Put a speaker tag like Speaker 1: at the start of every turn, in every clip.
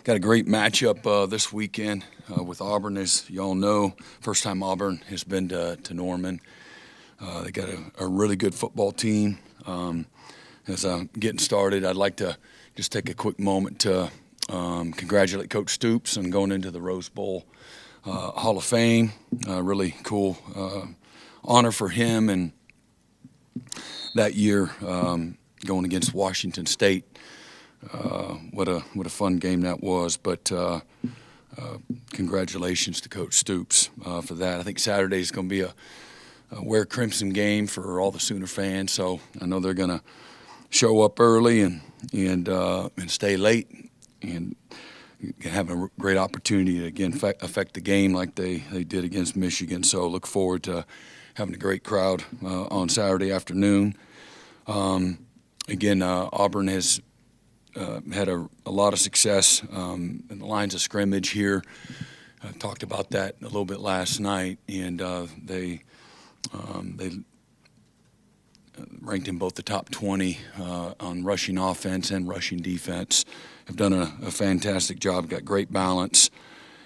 Speaker 1: got a great matchup this weekend with Auburn, as you all know. First time Auburn has been to Norman. They got a really good football team. As I'm getting started, I'd like to just take a quick moment to congratulate Coach Stoops on going into the Rose Bowl Hall of Fame. Really cool honor for him, and that year going against Washington State. What a fun game that was. But congratulations to Coach Stoops for that. I think Saturday is going to be a wear crimson game for all the Sooner fans. So I know they're going to show up early and stay late and have a great opportunity to again affect the game like they did against Michigan. So look forward to having a great crowd on Saturday afternoon. Again, Auburn has had a lot of success in the lines of scrimmage here. I talked about that a little bit last night, and they ranked in both the top 20 on rushing offense and rushing defense. Have done a fantastic job, got great balance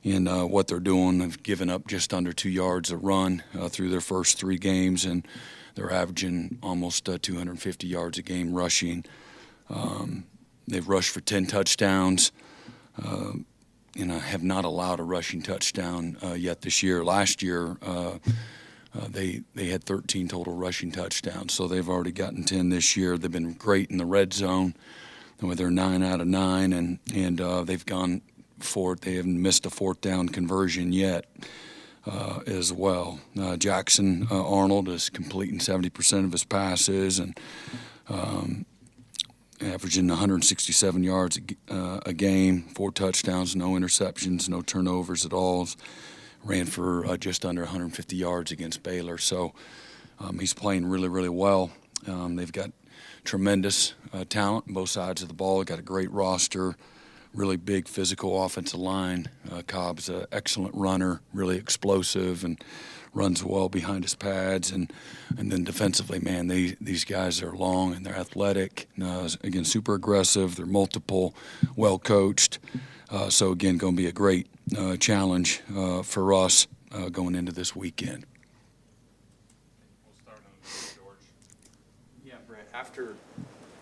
Speaker 1: in what they're doing. They've given up just under 2 yards a run through their first 3 games, and they're averaging almost 250 yards a game rushing. They've rushed for 10 touchdowns, have not allowed a rushing touchdown yet this year. Last year, they had 13 total rushing touchdowns, so they've already gotten 10 this year. They've been great in the red zone, where they're 9 out of 9, and they've gone for it. They haven't missed a fourth down conversion yet as well. Jackson Arnold is completing 70% of his passes and averaging 167 yards a game, 4 touchdowns, no interceptions, no turnovers at all. Ran for just under 150 yards against Baylor. So he's playing really, really well. They've got tremendous talent on both sides of the ball. They've got a great roster, really big physical offensive line. Cobb's an excellent runner, really explosive, and runs well behind his pads. And then defensively, man, these guys are long and they're athletic. Again, super aggressive. They're multiple, well coached. So again, going to be a great challenge for us going into this weekend.
Speaker 2: We'll start on George. Yeah, Brent, after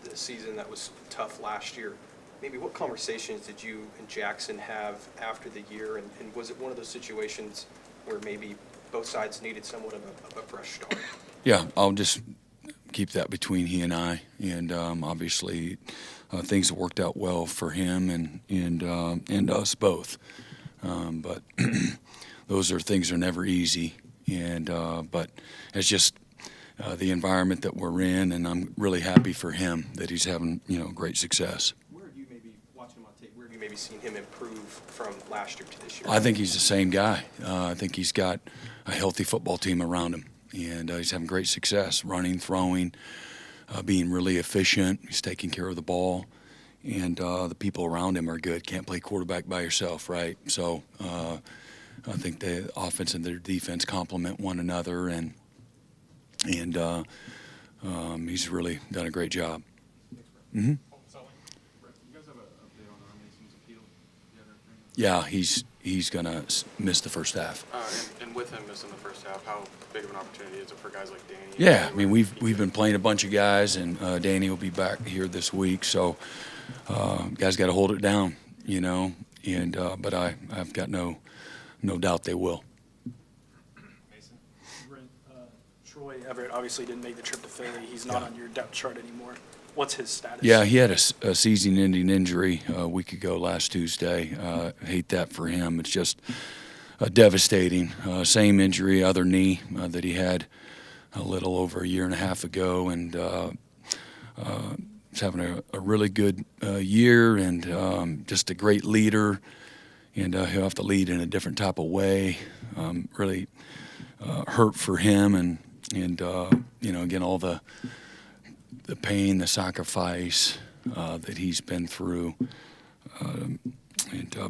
Speaker 2: the season that was tough last year, maybe what conversations did you and Jackson have after the year, and was it one of those situations where maybe both sides needed somewhat of a fresh start?
Speaker 1: Yeah, I'll just keep that between he and I, and obviously things have worked out well for him and us both. But those things are never easy, and but it's just the environment that we're in, and I'm really happy for him that he's having great success.
Speaker 2: Where have you maybe watching him on tape? Where have you maybe seen him improve from last year to this year?
Speaker 1: I think he's the same guy. I think he's got a healthy football team around him, and he's having great success, running, throwing, being really efficient. He's taking care of the ball, and the people around him are good. Can't play quarterback by yourself, right? So I think the offense and their defense complement one another, and he's really done a great job. Mm-hmm. Yeah, he's going to miss the first half.
Speaker 3: And with him missing the first half, how big of an opportunity is it for guys like Danny?
Speaker 1: Yeah, I mean, we've been playing a bunch of guys, and Danny will be back here this week. So guys got to hold it down, and but I've got no doubt they will.
Speaker 4: Mason. Brent, Troy Everett obviously didn't make the trip to Philly. He's not on your depth chart anymore. What's his status?
Speaker 1: Yeah, he had a season-ending injury a week ago last Tuesday. Hate that for him. It's just devastating. Same injury, other knee that he had a little over a year and a half ago, and he's having a really good year, and just a great leader. And he'll have to lead in a different type of way. Really hurt for him, and again, all the pain, the sacrifice that he's been through.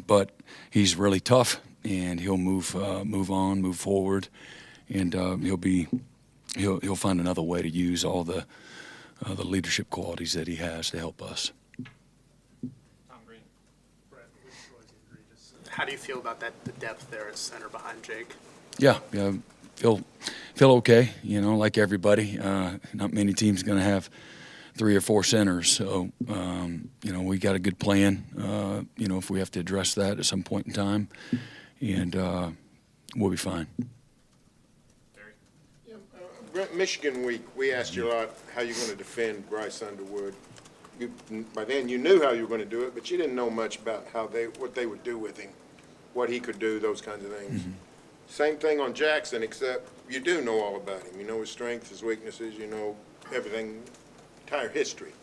Speaker 1: But he's really tough, and he'll move on, move forward, and he'll find another way to use all the leadership qualities that he has to help us.
Speaker 2: Tom Green.
Speaker 4: Brad, with Troy
Speaker 5: How do you feel about that, the depth there at center behind Jake?
Speaker 1: Yeah, feel okay. You know, like everybody. Not many teams going to have 3 or 4 centers. So, you know, we got a good plan. You know, if we have to address that at some point in time, and we'll be fine.
Speaker 6: Brent, Michigan week, we asked you a lot how you're going to defend Bryce Underwood. By then you knew how you were going to do it, but you didn't know much about what they would do with him, what he could do, those kinds of things. Mm-hmm. Same thing on Jackson, except you do know all about him. You know his strengths, his weaknesses, you know everything, entire history.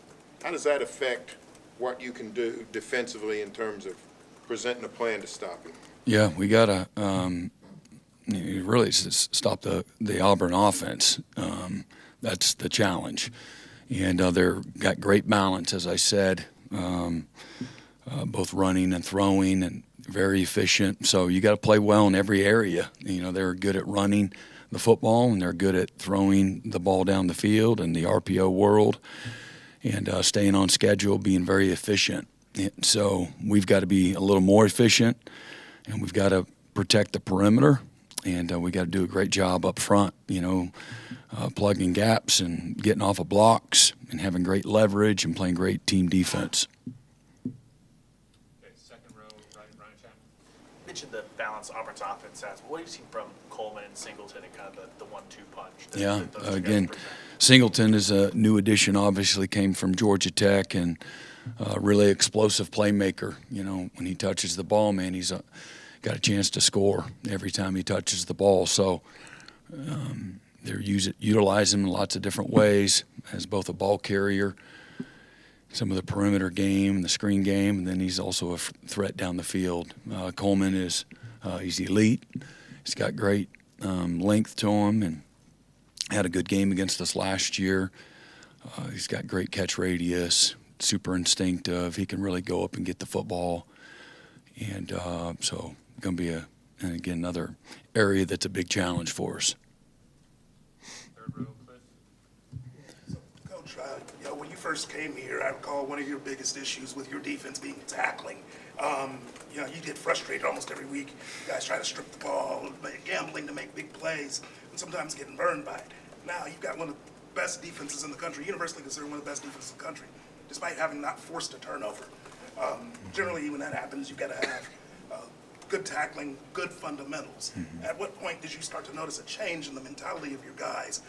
Speaker 6: How does that affect what you can do defensively in terms of presenting a plan to stop him?
Speaker 1: Yeah, we got to really stop the Auburn offense. That's the challenge. And they're got great balance, as I said, both running and throwing, and very efficient. So you got to play well in every area. You know, they're good at running the football, and they're good at throwing the ball down the field in the RPO world, and staying on schedule, being very efficient. And so we've got to be a little more efficient, and we've got to protect the perimeter, and we got to do a great job up front, you know, plugging gaps and getting off of blocks and having great leverage and playing great team defense.
Speaker 3: Okay, second row, Ryan Chapman.
Speaker 4: You mentioned the balance Auburn's offense has. What have you seen from Coleman and Singleton and kind of the 1-2 punch?
Speaker 1: Yeah,
Speaker 4: that those two guys
Speaker 1: again,
Speaker 4: present?
Speaker 1: Singleton is a new addition, obviously came from Georgia Tech, and really explosive playmaker. You know, when he touches the ball, man, he's got a chance to score every time he touches the ball. So they're utilize him in lots of different ways as both a ball carrier, some of the perimeter game, the screen game, and then he's also a threat down the field. Coleman is he's elite. He's got great length to him, and had a good game against us last year. He's got great catch radius, super instinctive. He can really go up and get the football, and so going to be and again another area that's a big challenge for us.
Speaker 3: Third row, Cliff.
Speaker 7: So, Coach, you know, when you first came here, I recall one of your biggest issues with your defense being tackling. You know, you get frustrated almost every week. You guys try to strip the ball, gambling to make big plays, and sometimes getting burned by it. Now you've got one of the best defenses in the country, universally considered one of the best defenses in the country, despite having not forced a turnover. Generally, when that happens, you've got to have good tackling, good fundamentals. Mm-hmm. At what point did you start to notice a change in the mentality of your guys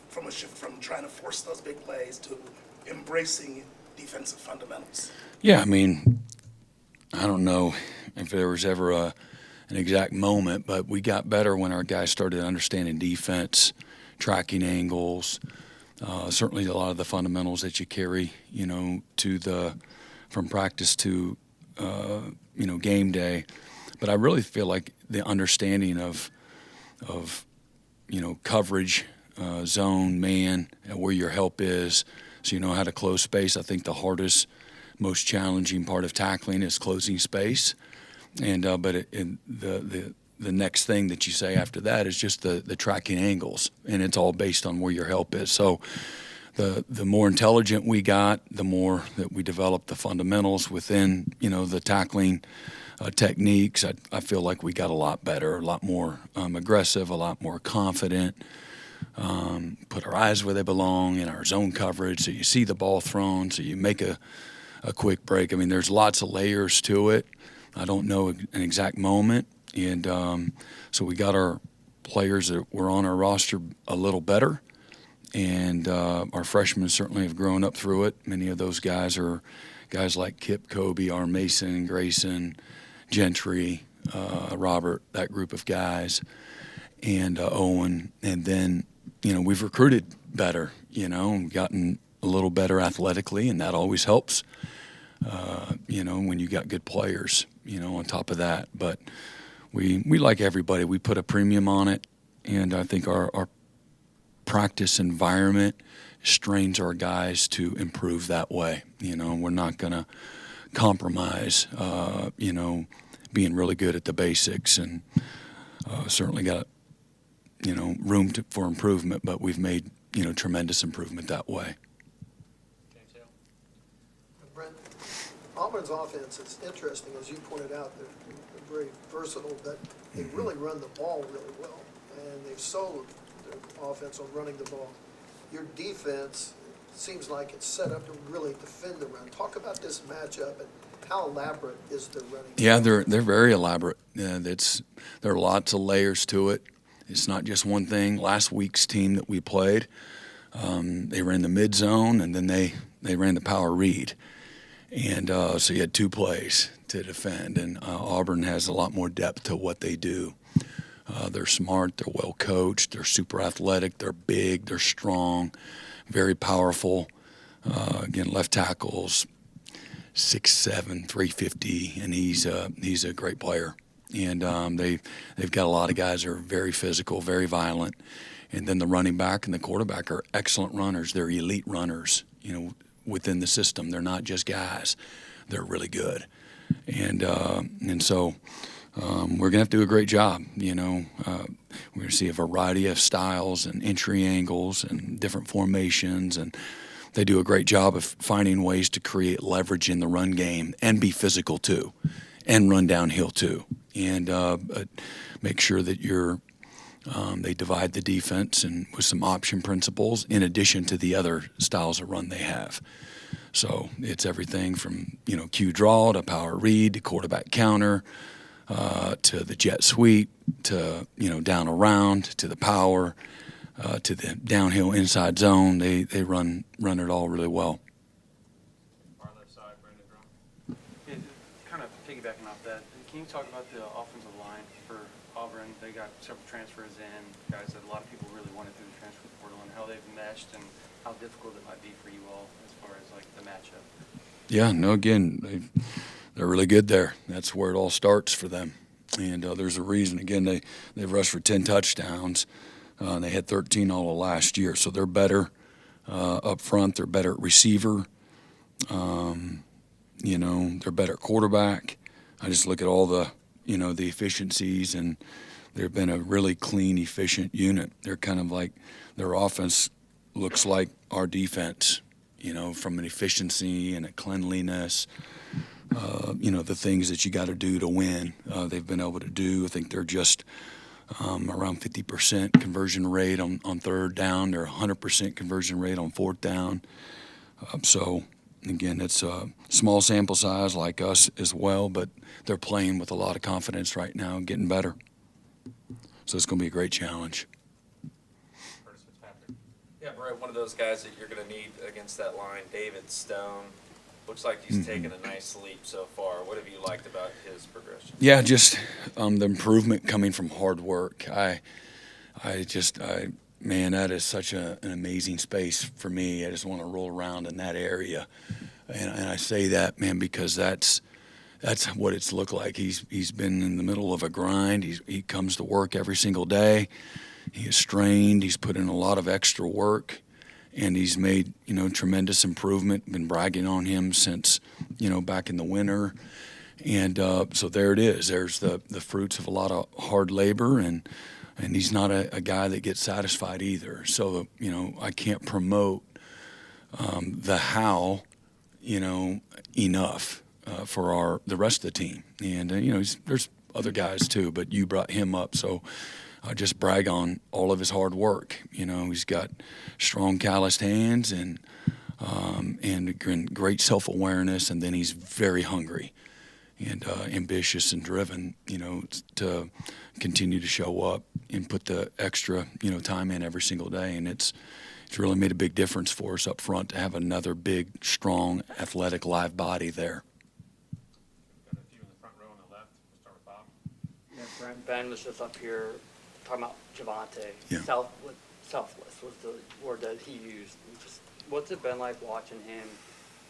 Speaker 7: from a shift from trying to force those big plays to embracing defensive fundamentals?
Speaker 1: Yeah, I mean, I don't know if there was ever an exact moment, but we got better when our guys started understanding defense, tracking angles, certainly a lot of the fundamentals that you carry, you know, from practice to you know, game day. But I really feel like the understanding of you know, coverage, zone, man, where your help is, so you know how to close space. I think the hardest, most challenging part of tackling is closing space, and but the next thing that you say after that is just the tracking angles, and it's all based on where your help is. So the more intelligent we got, the more that we developed the fundamentals within, you know, the tackling techniques. I feel like we got a lot better, a lot more aggressive, a lot more confident. Put our eyes where they belong in our zone coverage, so you see the ball thrown, so you make a quick break. I mean, there's lots of layers to it. I don't know an exact moment, and so we got our players that were on our roster a little better. And our freshmen certainly have grown up through it. Many of those guys are guys like Kip, Kobe, R. Mason, Grayson, Gentry, Robert, that group of guys, and Owen. And then, you know, we've recruited better, you know, and gotten a little better athletically, and that always helps, you know, when you got good players, you know, on top of that. But we like everybody. We put a premium on it, and I think our practice environment strains our guys to improve that way. You know, we're not going to compromise, you know, being really good at the basics, and certainly got, you know, room for improvement, but we've made, you know, tremendous improvement that way.
Speaker 8: Brent, Auburn's offense is interesting, as you pointed out. They're very versatile, but they really run the ball really well, and they've sold their offense on running the ball. Your defense seems like it's set up to really defend the run. Talk about this matchup and how elaborate is the running?
Speaker 1: Yeah, they're very elaborate. There are lots of layers to it. It's not just one thing. Last week's team that we played, they ran the mid zone and then they ran the power read, and so you had two plays to defend. And Auburn has a lot more depth to what they do. They're smart. They're well coached. They're super athletic. They're big. They're strong. Very powerful. Again, left tackles. 6'7", 350, and he's a great player. And they've got a lot of guys that are very physical, very violent. And then the running back and the quarterback are excellent runners. They're elite runners, within the system. They're not just guys. They're really good. And so we're going to have to do a great job. We're going to see a variety of styles and entry angles and different formations, and they do a great job of finding ways to create leverage in the run game and be physical too, and run downhill too, and make sure that they divide the defense and with some option principles in addition to the other styles of run they have. So it's everything from Q draw to power read to quarterback counter to the jet sweep to down around to the power. To the downhill inside zone, they run it all really well.
Speaker 3: Far left side, Brandon Drum. Yeah, kind of piggybacking off that, can you talk about the offensive line for Auburn? They got several transfers in, guys that a lot of people really wanted through the transfer portal, and how they've meshed and how difficult it might be for you all as far as like the matchup.
Speaker 1: Yeah, no, again, they're really good there. That's where it all starts for them. And there's a reason. Again, they've rushed for 10 touchdowns. They had 13 all of last year, so they're better up front. They're better at receiver. They're better at quarterback. I just look at all the efficiencies, and they've been a really clean, efficient unit. They're kind of like their offense looks like our defense, from an efficiency and a cleanliness. The things that you got to do to win, they've been able to do. I think they're just around 50% conversion rate on third down. They're 100% conversion rate on fourth down. So, again, it's a small sample size like us as well, but they're playing with a lot of confidence right now and getting better. So it's going to be a great challenge.
Speaker 3: Curtis Fitzpatrick.
Speaker 9: Yeah, Brett, one of those guys that you're going to need against that line, David Stone. Looks like he's taken a nice leap so far. What have you liked about his progression?
Speaker 1: Yeah, just the improvement coming from hard work. Man, that is such an amazing space for me. I just want to roll around in that area, and I say that, man, because that's what it's looked like. He's been in the middle of a grind. He comes to work every single day. He is strained. He's put in a lot of extra work. And he's made, tremendous improvement. Been bragging on him since, back in the winter. And so there it is. There's the fruits of a lot of hard labor, and he's not a guy that gets satisfied either. So, I can't promote the how, enough for the rest of the team. And, there's other guys too, but you brought him up. So I just brag on all of his hard work. He's got strong, calloused hands and great self-awareness, and then he's very hungry and ambitious and driven, to continue to show up and put the extra, time in every single day. And it's really made a big difference for us up front to have another big, strong, athletic, live body there.
Speaker 3: Got a few in the front row on the left. We'll start with Bob.
Speaker 10: Yeah, Brent, Ben was just up here talking about Javante.
Speaker 1: Yeah.
Speaker 10: Selfless was the word that he used. Just, what's it been like watching him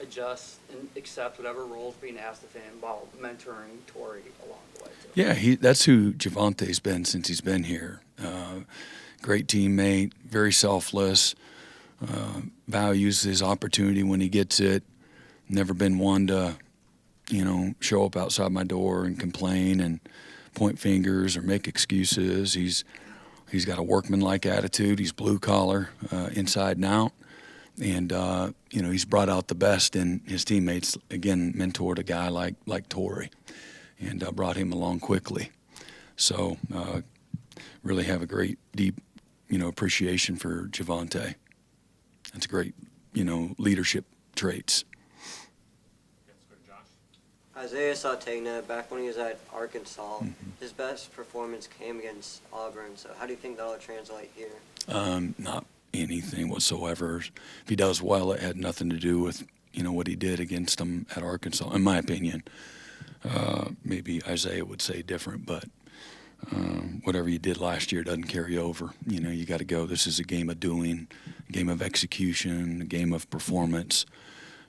Speaker 10: adjust and accept whatever role's being asked of him while mentoring Torrey along the way, too?
Speaker 1: Yeah, that's who Javante's been since he's been here. Great teammate, very selfless, values his opportunity when he gets it. Never been one to, show up outside my door and complain and point fingers or make excuses. He's got a workmanlike attitude. He's blue collar, inside and out. And, he's brought out the best in his teammates. Again, mentored a guy like Torrey and brought him along quickly. So really have a great, deep, appreciation for Javonte. That's great, leadership traits.
Speaker 9: Let's go to Josh.
Speaker 11: Isaiah Sategna, back when he was at Arkansas, his best performance came against Auburn. So how do you think that'll translate here?
Speaker 1: Not anything whatsoever. If he does well, it had nothing to do with, what he did against them at Arkansas, in my opinion. Maybe Isaiah would say different, but whatever you did last year doesn't carry over. You got to go. This is a game of doing, a game of execution, a game of performance.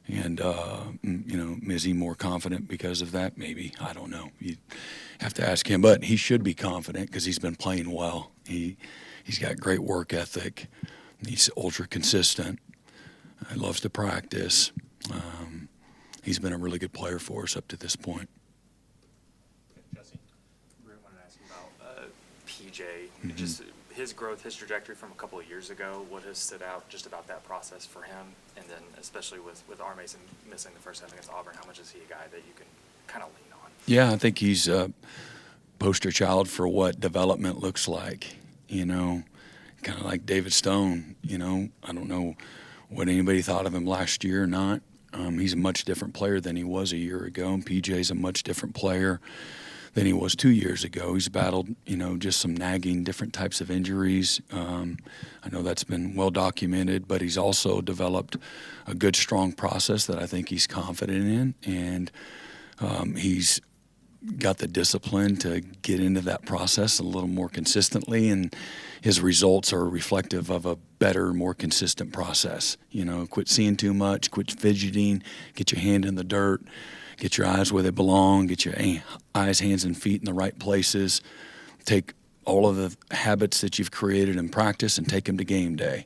Speaker 1: And, is he more confident because of that? Maybe. I don't know. You have to ask him. But he should be confident because he's been playing well. He's got great work ethic. He's ultra consistent. He loves to practice. He's been a really good player for us up to this point.
Speaker 9: Jesse.
Speaker 12: Brent wanted to ask you about PJ, just his growth, his trajectory from a couple of years ago. What has stood out just about that process for him? And then especially with R. Mason missing the first half against Auburn, how much is he a guy that you can kind of lean on?
Speaker 1: Yeah, I think he's a poster child for what development looks like, kind of like David Stone. I don't know what anybody thought of him last year or not. He's a much different player than he was a year ago, and PJ's a much different player than he was 2 years ago. He's battled, just some nagging different types of injuries. I know that's been well documented, but he's also developed a good, strong process that I think he's confident in, and he's got the discipline to get into that process a little more consistently, and his results are reflective of a better, more consistent process. Quit seeing too much, quit fidgeting, get your hand in the dirt, get your eyes where they belong, get your eyes, hands, and feet in the right places. Take all of the habits that you've created in practice and take them to game day.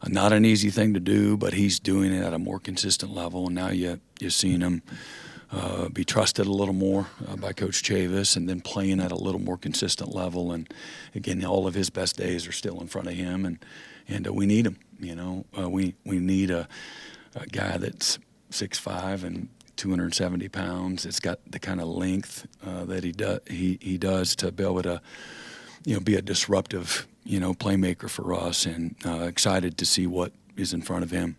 Speaker 1: Not an easy thing to do, but he's doing it at a more consistent level, and now you're seeing him be trusted a little more by Coach Chavis, and then playing at a little more consistent level. And again, all of his best days are still in front of him, and we need him. We need a guy that's 6'5" and 270 pounds. It's got the kind of length that he does to be able to, be a disruptive, playmaker for us. And excited to see what is in front of him.